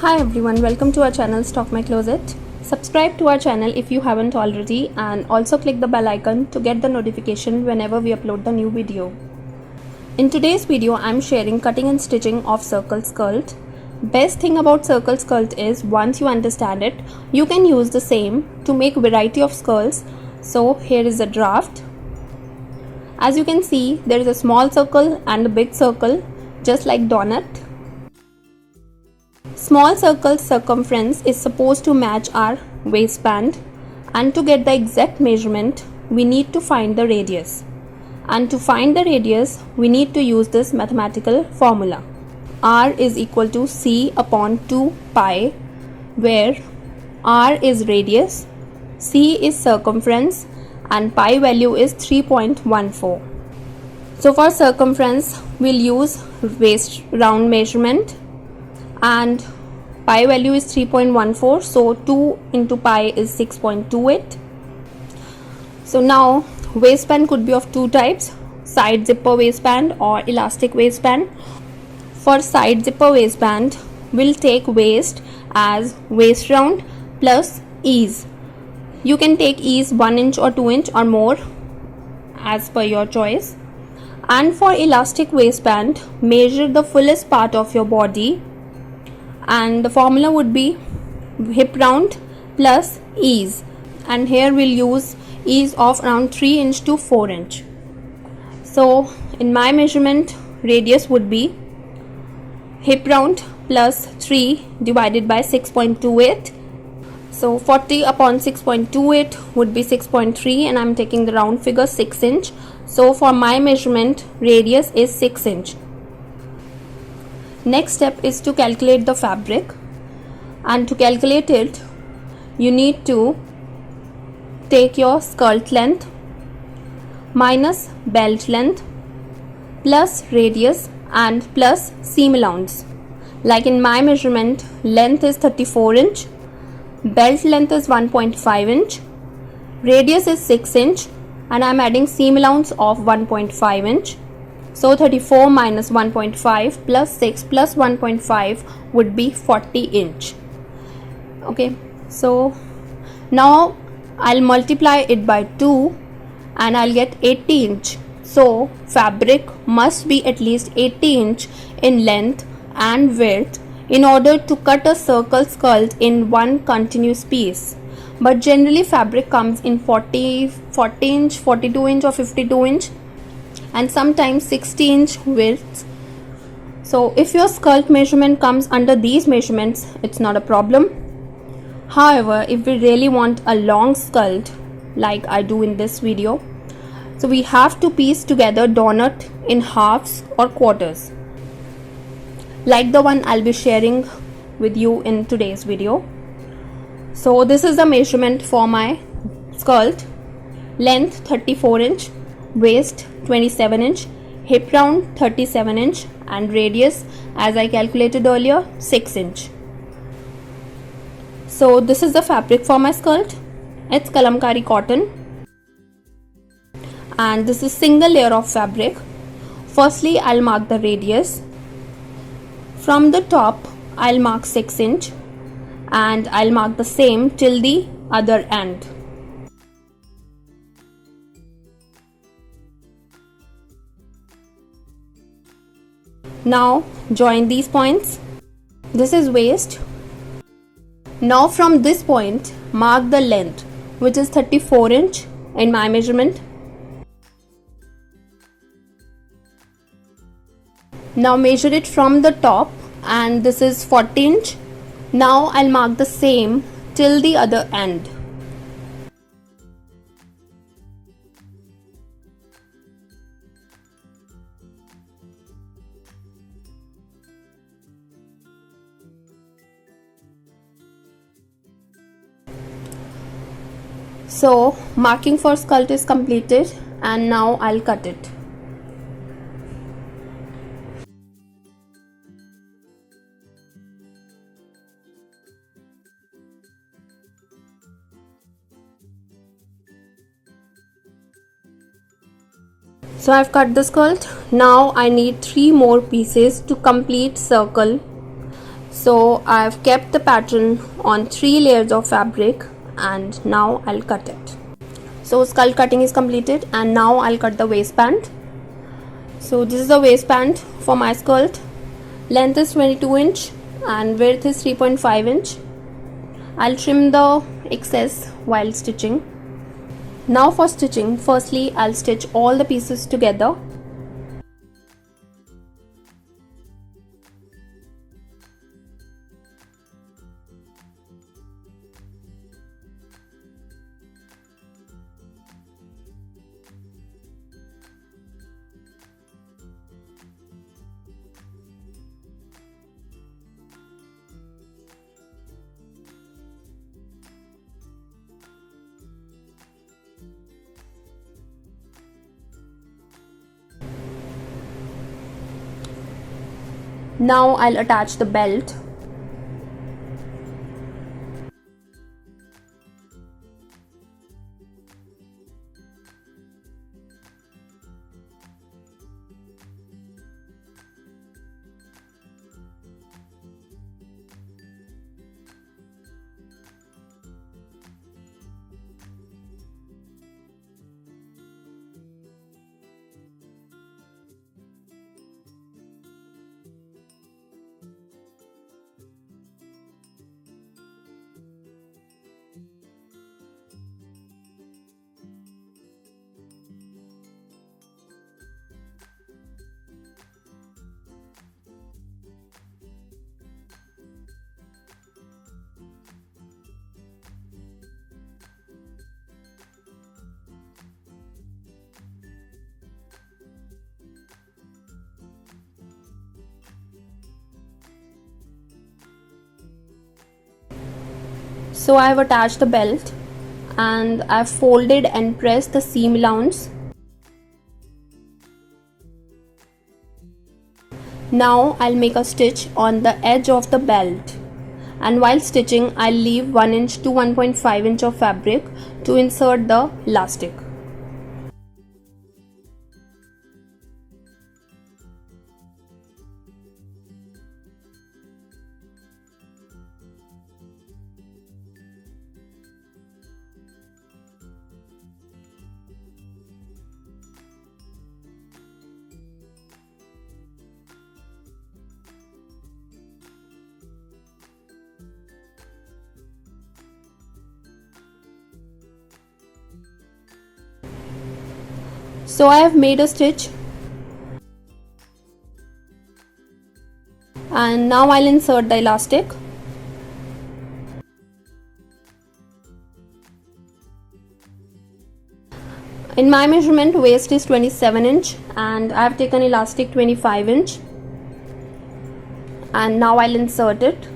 Hi everyone, welcome to our channel Stock My Closet. Subscribe to our channel if you haven't already and also click the bell icon to get the notification whenever we upload the new video. In today's video, I'm sharing cutting and stitching of circle skirt. Best thing about circle skirt is once you understand it, you can use the same to make variety of skirts. So here is a draft. As you can see, there is a small circle and a big circle just like donut. Small circle circumference is supposed to match our waistband, and to get the exact measurement we need to find the radius, and to find the radius we need to use this mathematical formula. R is equal to C upon 2 pi, where R is radius, C is circumference and pi value is 3.14. So for circumference we'll use waist round measurement and pi value is 3.14, so 2 into pi is 6.28. So now waistband could be of two types, side zipper waistband or elastic waistband. For side zipper waistband, we'll take waist as waist round plus ease. You can take ease 1 inch or 2 inch or more as per your choice. And for elastic waistband, measure the fullest part of your body, and the formula would be hip round plus ease, and here we'll use ease of around 3 inch to 4 inch. So in my measurement, radius would be hip round plus 3 divided by 6.28. So 40 upon 6.28 would be 6.3, and I'm taking the round figure 6 inch. So for my measurement, radius is 6 inch. Next step is to calculate the fabric, and to calculate it you need to take your skirt length minus belt length plus radius and plus seam allowance. Like in my measurement, length is 34 inch, belt length is 1.5 inch, radius is 6 inch, and I am adding seam allowance of 1.5 inch. So 34 minus 1.5 plus 6 plus 1.5 would be 40 inch. Okay, so now I'll multiply it by 2 and I'll get 80 inch. So fabric must be at least 80 inch in length and width in order to cut a circle skirt in one continuous piece. But generally fabric comes in 40 inch, 42 inch or 52 inch, and sometimes 60 inch width. So if your skirt measurement comes under these measurements, it's not a problem. However, if we really want a long skirt like I do in this video, so we have to piece together donut in halves or quarters, like the one I'll be sharing with you in today's video. So this is the measurement for my skirt: length 34 inch, waist 27 inch, hip round 37 inch, and radius, as I calculated earlier, 6 inch. So this is the fabric for my skirt. It's kalamkari cotton, and this is single layer of fabric. Firstly, I'll mark the radius. From the top I'll mark 6 inch, and I'll mark the same till the other end. Now join these points. This is waist. Now from this point mark the length, which is 34 inch in my measurement. Now measure it from the top, and this is 40 inch. Now I'll mark the same till the other end. So marking for skirt is completed, and now I'll cut it. So I've cut the skirt. Now I need 3 more pieces to complete circle. So I've kept the pattern on 3 layers of fabric and now I'll cut it. So skull cutting is completed and now I'll cut the waistband. So this is the waistband for my skirt. Length is 22 inch and width is 3.5 inch. I'll trim the excess while stitching. Now for stitching, firstly I'll stitch all the pieces together. Now I'll attach the belt. So I have attached the belt and I've folded and pressed the seam allowance. Now I'll make a stitch on the edge of the belt, and while stitching I'll leave 1 inch to 1.5 inch of fabric to insert the elastic. So I have made a stitch and now I'll insert the elastic. In my measurement, waist is 27 inch and I have taken elastic 25 inch, and now I'll insert it.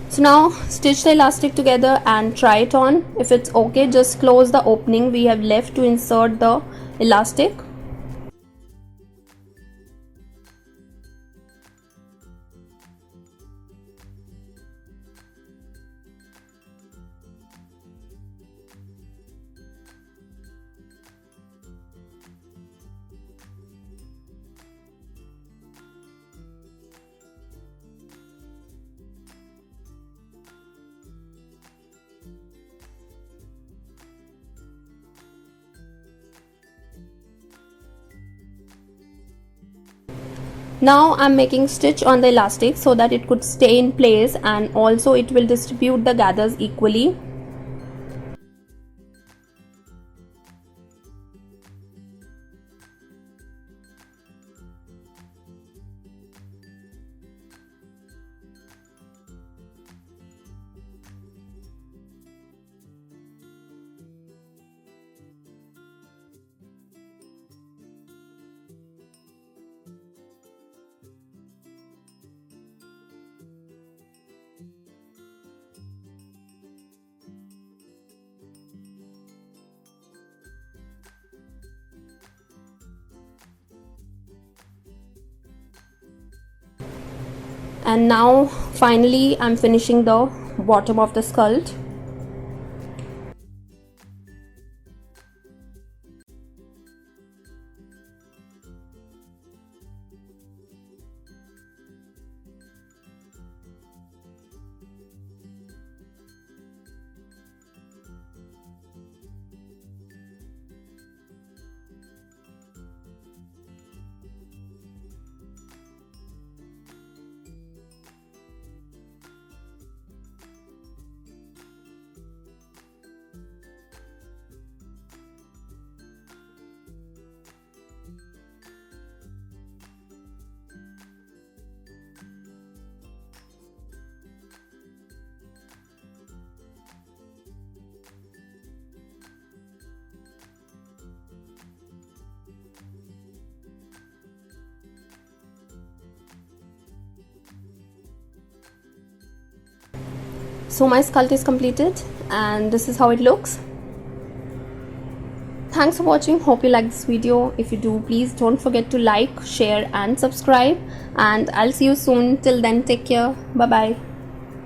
So now stitch the elastic together and try it on. If it's okay, just close the opening we have left to insert the elastic. Now I'm making stitch on the elastic so that it could stay in place, and also it will distribute the gathers equally. And now finally I'm finishing the bottom of the skull. So my skull is completed and this is how it looks. Thanks for watching. Hope you like this video. If you do, please don't forget to like, share and subscribe, and I'll see you soon. Till then, take care. Bye bye.